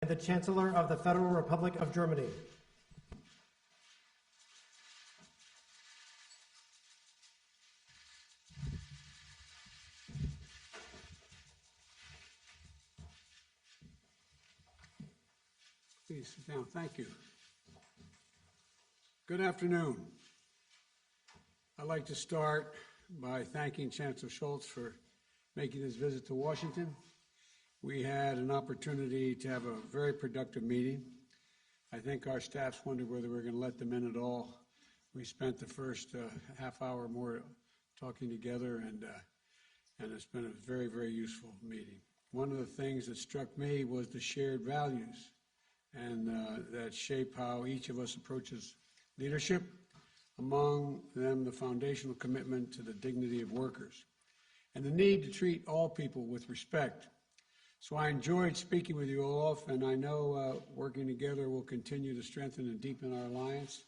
and the Chancellor of the Federal Republic of Germany. Please sit down. Thank you. Good afternoon. I'd like to start by thanking Chancellor Scholz for making this visit to Washington. We had an opportunity to have a very productive meeting. I think our staffs wondered whether we were going to let them in at all. We spent the first half hour more talking together, and it's been a very, very useful meeting. One of the things that struck me was the shared values and that shape how each of us approaches leadership, among them the foundational commitment to the dignity of workers and the need to treat all people with respect. So I enjoyed speaking with you, Olaf, and I know working together will continue to strengthen and deepen our alliance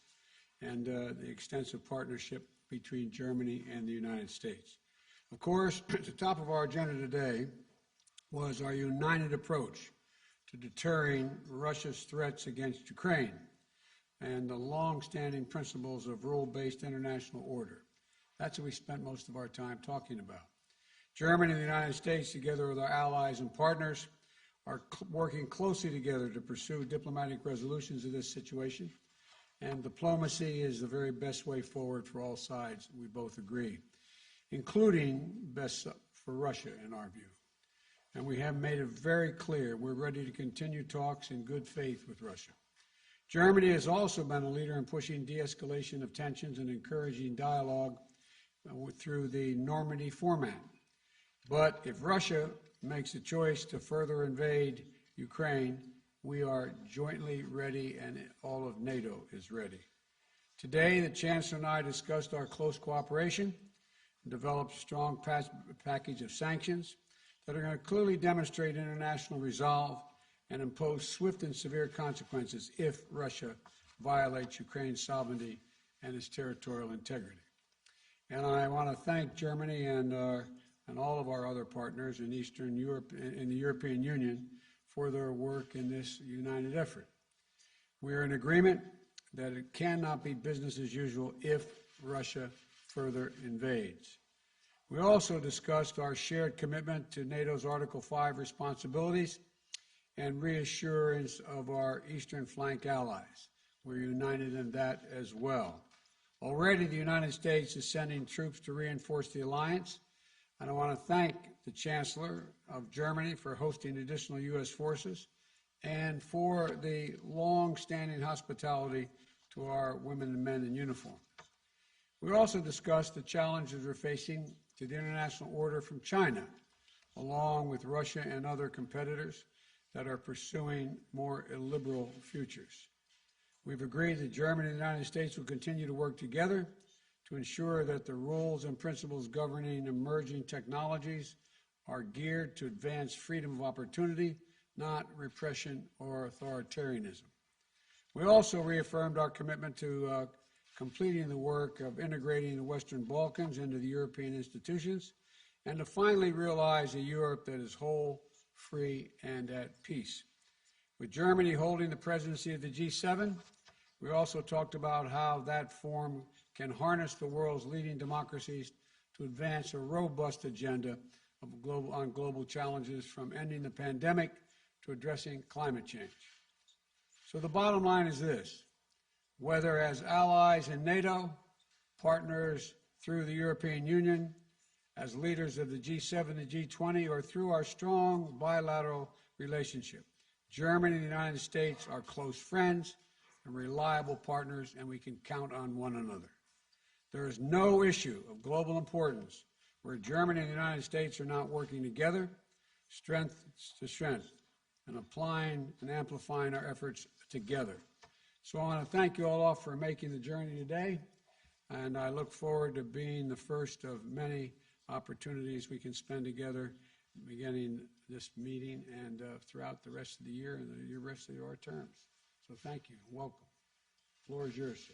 and the extensive partnership between Germany and the United States. Of course, at the top of our agenda today was our united approach to deterring Russia's threats against Ukraine and the long-standing principles of rule-based international order. That's what we spent most of our time talking about. Germany and the United States, together with our allies and partners, are working closely together to pursue diplomatic resolutions of this situation, and diplomacy is the very best way forward for all sides, we both agree, including best for Russia, in our view. And we have made it very clear we're ready to continue talks in good faith with Russia. Germany has also been a leader in pushing de-escalation of tensions and encouraging dialogue through the Normandy format. But if Russia makes a choice to further invade Ukraine, we are jointly ready, and all of NATO is ready. Today, the Chancellor and I discussed our close cooperation and developed a strong package of sanctions that are going to clearly demonstrate international resolve and impose swift and severe consequences if Russia violates Ukraine's sovereignty and its territorial integrity. And I want to thank Germany and all of our other partners in Eastern Europe, in the European Union, for their work in this united effort. We are in agreement that it cannot be business as usual if Russia further invades. We also discussed our shared commitment to NATO's Article 5 responsibilities and reassurance of our eastern flank allies. We're united in that as well. Already, the United States is sending troops to reinforce the alliance, and I want to thank the Chancellor of Germany for hosting additional U.S. forces and for the long-standing hospitality to our women and men in uniform. We also discussed the challenges we're facing to the international order from China, along with Russia and other competitors that are pursuing more illiberal futures. We've agreed that Germany and the United States will continue to work together to ensure that the rules and principles governing emerging technologies are geared to advance freedom of opportunity, not repression or authoritarianism. We also reaffirmed our commitment to completing the work of integrating the Western Balkans into the European institutions, and to finally realize a Europe that is whole, free, and at peace. With Germany holding the presidency of the G7, we also talked about how that forum can harness the world's leading democracies to advance a robust agenda on global challenges, from ending the pandemic to addressing climate change. So the bottom line is this: whether as allies in NATO, partners through the European Union, as leaders of the G7 and G20, or through our strong bilateral relationship, Germany and the United States are close friends and reliable partners, and we can count on one another. There is no issue of global importance where Germany and the United States are not working together, strength to strength, and applying and amplifying our efforts together. So I want to thank you, Olaf, for making the journey today, and I look forward to being the first of many opportunities we can spend together, beginning this meeting and throughout the rest of the year and the rest of our terms. So thank you. Welcome. The floor is yours, sir.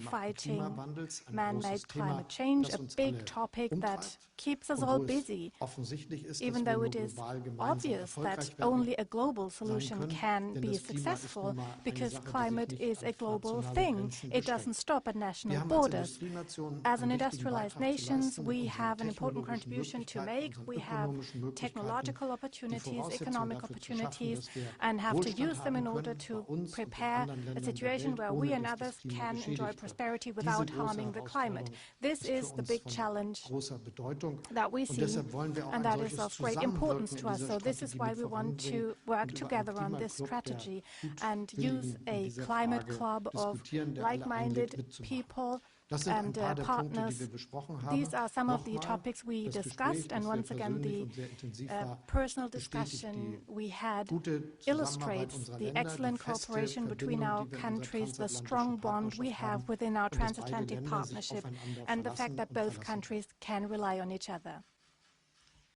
fighting Klimawandels, ein man-made großes Thema, climate change, das a uns big alle topic that umtreibt. keeps us Und all wo es busy, offensichtlich ist, even dass wir though nur it is global gemeinsam obvious that erfolgreich werden only a global sein solution können, can denn be das Klima ist successful, nun mal eine because Sache, die sich climate nicht is a an global nationale thing. Grenzen It doesn't beschränkt. stop at Wir national haben als borders. Industrienation As an einen wichtigen industrialized Beitrag zu nations, leisten mit we unseren have an important technologischen contribution to Möglichkeiten, make. unseren We have ökonomischen Möglichkeiten, technological die opportunities, Voraussetzungen economic dafür zu schaffen, opportunities, dass wir and have to Wohlstand use them haben in order können, bei to uns und in prepare anderen a Ländern der situation Welt, where ohne we and dass das others Klima can enjoy geschädigt wird. prosperity Diese without große harming the climate. Herausforderung This ist für is the uns big von challenge challenge großer Bedeutung. that we Und see, deshalb wollen wir auch and ein that is solches of great importance Zusammenwirken to in us. dieser So this is Strategie why mit we want voranbringen to work und über together einen on this Klimaclub der strategy and use Gutwilligen in a dieser climate Frage club of diskutieren, der alle einlädt, like-minded mitzumachen. people Das sind ein and paar der Punkte, die partners. wir besprochen haben. These are some of the Nochmal, topics we das discussed, Gespräch, and das sehr once again, persönlich the und sehr intensiv war, personal bestätigt discussion die we had gute Zusammenarbeit illustrates unserer the Länder, die excellent feste cooperation between Verbindung, our die wir in unserer countries, the transatlantischen strong bond we Partnerschaft have haben within our und dass beide transatlantic Länder sich partnership, aufeinander and the fact verlassen that und both verlassen countries can rely on each other.